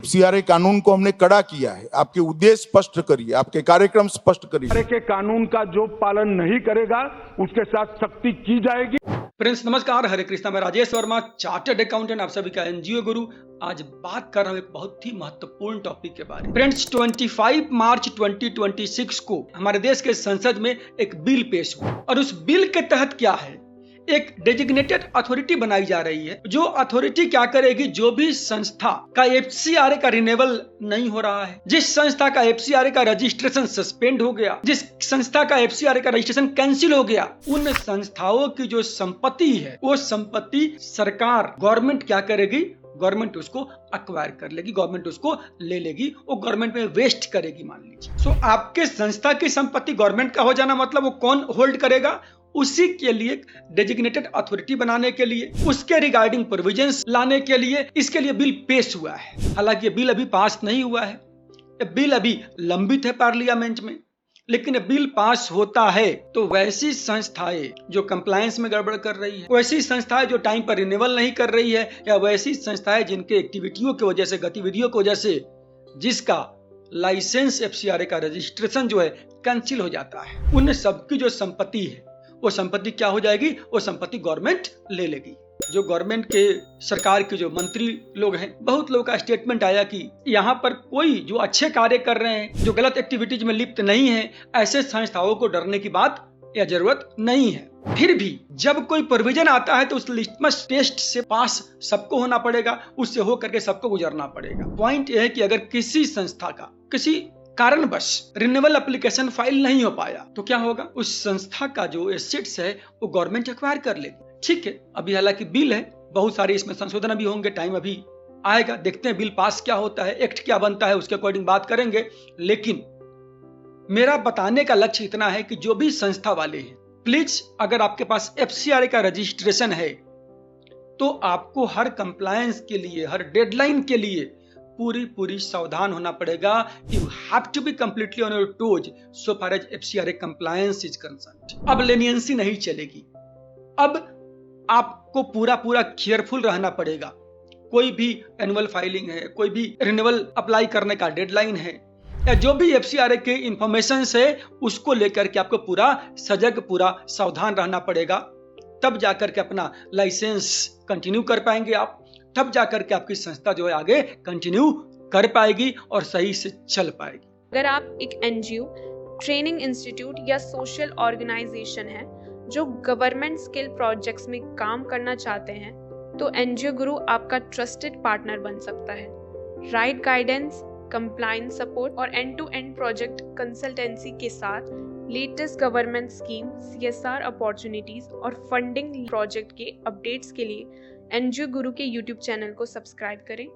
FCRA कानून को हमने कड़ा किया है। आपके उद्देश्य स्पष्ट करिए, आपके कार्यक्रम स्पष्ट करिए। के कानून का जो पालन नहीं करेगा उसके साथ सख्ती की जाएगी। फ्रेंड्स नमस्कार, हरे कृष्णा। मैं राजेश वर्मा, चार्टर्ड अकाउंटेंट, आप सभी का एनजीओ गुरु। आज बात कर रहा हूं एक बहुत ही महत्वपूर्ण टॉपिक के बारे में। फ्रेंड्स 25 मार्च 2026 को हमारे देश के संसद में एक बिल पेश हुआ और उस बिल के तहत क्या है, एक डेजिग्नेटेड अथॉरिटी बनाई जा रही है। जो अथॉरिटी क्या करेगी, जो भी संस्था का एफसीआरए का रिन्यूअल नहीं हो रहा है, जिस संस्था का एफसीआरए का रजिस्ट्रेशन सस्पेंड हो गया, जिस संस्था का एफसीआरए का रजिस्ट्रेशन कैंसिल हो गया, उन संस्थाओं की जो संपत्ति है, वो संपत्ति सरकार, गवर्नमेंट क्या करेगी, गवर्नमेंट उसको अक्वायर कर लेगी, गवर्नमेंट उसको ले लेगी, वो गवर्नमेंट में वेस्ट करेगी। मान लीजिए सो आपके संस्था की संपत्ति गवर्नमेंट का हो जाना मतलब वो कौन होल्ड करेगा, उसी के लिए डेजिग्नेटेड अथॉरिटी बनाने के लिए, उसके रिगार्डिंग प्रोविजंस लाने के लिए इसके लिए बिल पेश हुआ है। हालांकि ये बिल अभी पास नहीं हुआ है, ये बिल अभी लंबित है पार्लियामेंट में, लेकिन ये बिल पास होता है तो वैसी संस्थाएं जो कंप्लायंस में गड़बड़ कर रही है, वैसी संस्थाएं जो टाइम पर रिन्यूअल नहीं कर रही है, या वैसी संस्थाएं जिनके एक्टिविटियों की वजह से, गतिविधियों की वजह से जिसका लाइसेंस एफसीआरए का रजिस्ट्रेशन जो है कैंसिल हो जाता है, उन सबकी जो संपत्ति है वो संपत्ति क्या हो जाएगी, वो संपत्ति गवर्नमेंट ले लेगी। जो गवर्नमेंट के, सरकार के जो मंत्री लोग हैं, बहुत लोगों का स्टेटमेंट आया कि यहाँ पर कोई जो अच्छे कार्य कर रहे हैं, जो गलत एक्टिविटीज में लिप्त नहीं है, ऐसे संस्थाओं को डरने की बात या जरूरत नहीं है। फिर भी जब कोई प्रोविजन आता है तो उस लिटमस टेस्ट से पास सबको होना पड़ेगा, उससे हो करके सबको गुजरना पड़ेगा। पॉइंट यह है कि अगर किसी संस्था का किसी कारणवश रिन्यूअल एप्लीकेशन फाइल नहीं हो पाया तो क्या होगा, उस संस्था का जो एसेट्स है वो गवर्नमेंट एक्वायर कर लेगी। ठीक है, अभी हालांकि बिल है, बहुत सारे इसमें संशोधन भी होंगे, टाइम अभी आएगा, देखते हैं बिल पास क्या होता है, एक्ट क्या बनता है, उसके अकॉर्डिंग बात करेंगे। लेकिन मेरा बताने का लक्ष्य इतना है कि जो भी संस्था वाले हैं, प्लीज अगर आपके पास एफसीआरए का रजिस्ट्रेशन है तो आपको हर कंप्लायंस के लिए, हर डेडलाइन के लिए पूरी सावधान होना पड़ेगा। You have to be completely on your toes so far as FCRA compliance is concerned. अब लेनियंसी नहीं चलेगी, अब आपको पूरा केयरफुल रहना पड़ेगा। कोई भी एनुअल फाइलिंग है, कोई भी रिन्यूअल अप्लाई करने का डेडलाइन है, या जो भी एफसीआरए के इंफॉर्मेशन है, उसको लेकर के आपको पूरा सजग, पूरा सावधान रहना पड़ेगा। तब जाकर के अपना लाइसेंस कंटिन्यू कर पाएंगे आप, तब जाकर के आपकी संस्था जो है आगे कंटिन्यू कर पाएगी और सही से चल पाएगी। अगर आप एक एनजीओ, ट्रेनिंग इंस्टीट्यूट या सोशल ऑर्गेनाइजेशन है जो गवर्नमेंट स्किल प्रोजेक्ट्स में काम करना चाहते हैं तो एनजीओ गुरु आपका ट्रस्टेड पार्टनर बन सकता है। राइट गाइडेंस, कंप्लायंस सपोर्ट और end to end project consultancy के साथ latest government scheme, CSR opportunities और फंडिंग प्रोजेक्ट के अपडेट्स के लिए एनजीओ गुरु के यूट्यूब चैनल को सब्सक्राइब करें